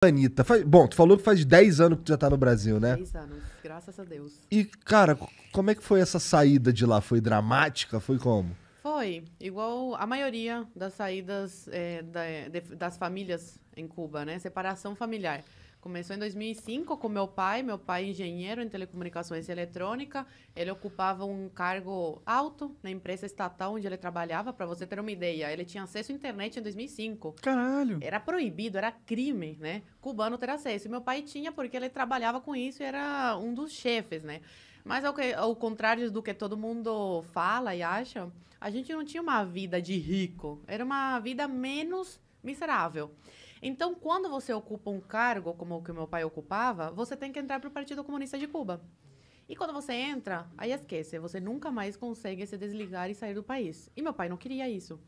Anitta, bom, tu falou que faz 10 anos que tu já tá no Brasil, né? 10 anos, graças a Deus. E, cara, como é que foi essa saída de lá? Foi dramática? Foi como? Foi igual a maioria das saídas das famílias em Cuba, né? Separação familiar. Começou em 2005 com meu pai engenheiro em telecomunicações e eletrônica. Ele ocupava um cargo alto na empresa estatal onde ele trabalhava, para você ter uma ideia. Ele tinha acesso à internet em 2005. Caralho. Era proibido, era crime, né? Cubano ter acesso. E meu pai tinha porque ele trabalhava com isso e era um dos chefes, né? Mas ao contrário do que todo mundo fala e acha, a gente não tinha uma vida de rico. Era uma vida menos miserável. Então, quando você ocupa um cargo como o que meu pai ocupava, você tem que entrar para o Partido Comunista de Cuba. E quando você entra, aí esquece, você nunca mais consegue se desligar e sair do país. E meu pai não queria isso.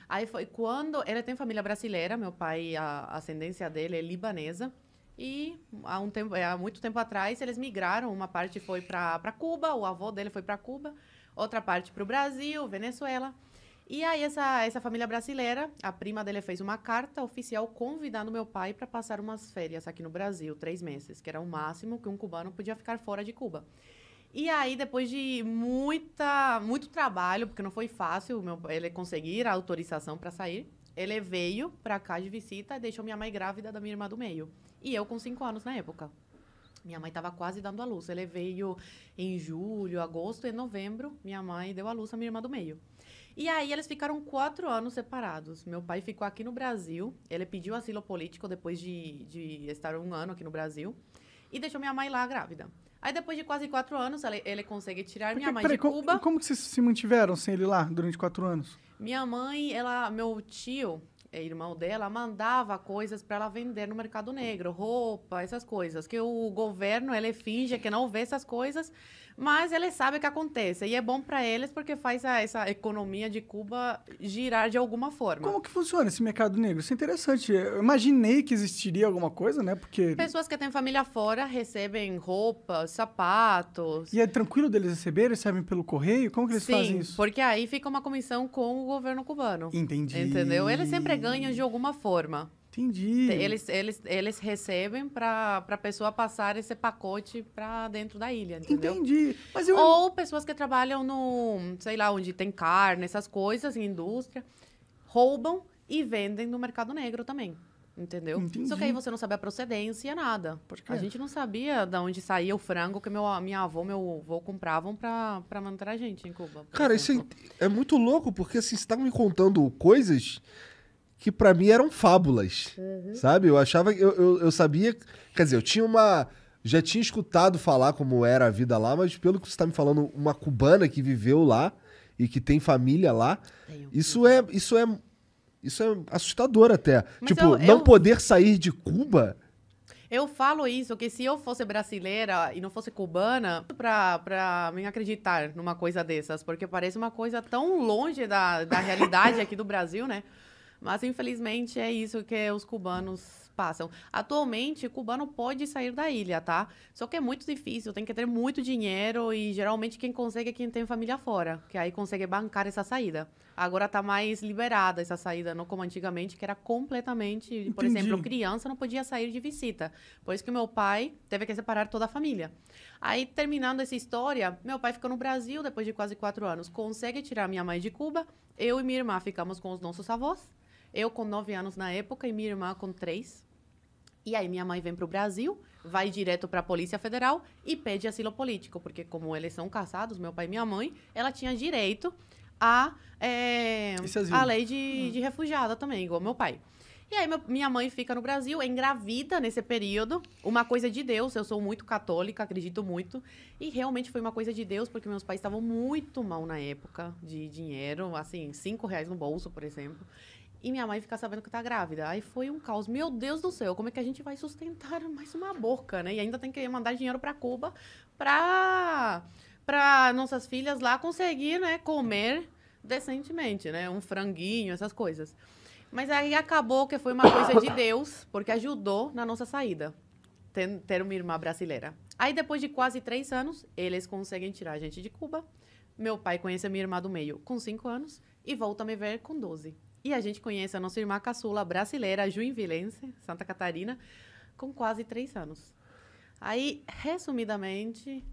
Aí foi quando... Ele tem família brasileira, meu pai, a ascendência dele é libanesa. E há muito tempo atrás, eles migraram. Uma parte foi para Cuba, o avô dele foi para Cuba. Outra parte para o Brasil, Venezuela. E aí, essa família brasileira, a prima dele fez uma carta oficial convidando meu pai para passar umas férias aqui no Brasil, 3 meses, que era o máximo que um cubano podia ficar fora de Cuba. E aí, depois de muito trabalho, porque não foi fácil ele conseguir a autorização para sair, ele veio para cá de visita e deixou minha mãe grávida da minha irmã do meio. E eu com 5 anos na época. Minha mãe estava quase dando à luz. Ele veio em julho, agosto e novembro. Minha mãe deu à luz a minha irmã do meio. E aí, eles ficaram 4 anos separados. Meu pai ficou aqui no Brasil. Ele pediu asilo político depois de estar 1 ano aqui no Brasil. E deixou minha mãe lá grávida. Aí, depois de quase 4 anos, ele consegue tirar minha mãe de Cuba. Como que vocês se mantiveram sem ele lá durante 4 anos? Minha mãe, meu tio, irmão dela, mandava coisas para ela vender no mercado negro. Roupa, essas coisas. Que o governo, ele finge que não vê essas coisas. Mas ele sabe o que acontece. E é bom para eles porque faz essa economia de Cuba girar de alguma forma. Como que funciona esse mercado negro? Isso é interessante. Eu imaginei que existiria alguma coisa, né? Porque... Pessoas que têm família fora recebem roupas, sapatos. E é tranquilo deles receberem? Recebem pelo correio? Como que eles fazem isso? Sim, porque aí fica uma comissão com o governo cubano. Entendi. Entendeu? Eles sempre ganham de alguma forma. Entendi. Eles recebem para a pessoa passar esse pacote para dentro da ilha, entendeu? Entendi. Mas Ou pessoas que trabalham sei lá, onde tem carne, essas coisas, em indústria, roubam e vendem no mercado negro também, entendeu? Entendi. Só que aí você não sabe a procedência, nada. A gente não sabia de onde saía o frango que minha avó, meu avô compravam para manter a gente em Cuba. Cara, isso é muito louco, porque assim, você tá me contando coisas que pra mim eram fábulas, sabe? Eu achava, eu sabia, quer dizer, já tinha escutado falar como era a vida lá, mas pelo que você tá me falando, uma cubana que viveu lá e que tem família lá, isso é assustador até. Mas tipo, não poder sair de Cuba. Eu falo isso, que se eu fosse brasileira e não fosse cubana, pra me acreditar numa coisa dessas, porque parece uma coisa tão longe da realidade aqui do Brasil, né? Mas, infelizmente, é isso que os cubanos passam. Atualmente, o cubano pode sair da ilha, tá? Só que é muito difícil, tem que ter muito dinheiro e, geralmente, quem consegue é quem tem família fora, que aí consegue bancar essa saída. Agora tá mais liberada essa saída, não como antigamente, que era completamente... Por exemplo, criança não podia sair de visita. Por isso que meu pai teve que separar toda a família. Aí, terminando essa história, meu pai ficou no Brasil depois de quase 4 anos. Consegue tirar minha mãe de Cuba. Eu e minha irmã ficamos com os nossos avós. Eu com 9 anos na época e minha irmã com 3. E aí minha mãe vem para o Brasil, vai direto para a Polícia Federal e pede asilo político, porque como eles são casados, meu pai e minha mãe, ela tinha direito a lei de refugiada também, igual meu pai. E aí minha mãe fica no Brasil, engravida nesse período, uma coisa de Deus, eu sou muito católica, acredito muito, e realmente foi uma coisa de Deus, porque meus pais estavam muito mal na época de dinheiro, assim, R$5 no bolso, por exemplo. E minha mãe fica sabendo que tá grávida. Aí foi um caos. Meu Deus do céu, como é que a gente vai sustentar mais uma boca, né? E ainda tem que mandar dinheiro para Cuba para nossas filhas lá conseguir, né, comer decentemente, né? Um franguinho, essas coisas. Mas aí acabou que foi uma coisa de Deus, porque ajudou na nossa saída, ter uma irmã brasileira. Aí depois de quase 3 anos, eles conseguem tirar a gente de Cuba. Meu pai conhece a minha irmã do meio com 5 anos e volta a me ver com 12. E a gente conhece a nossa irmã caçula brasileira, juinvilense, Santa Catarina, com quase 3 anos. Aí, resumidamente...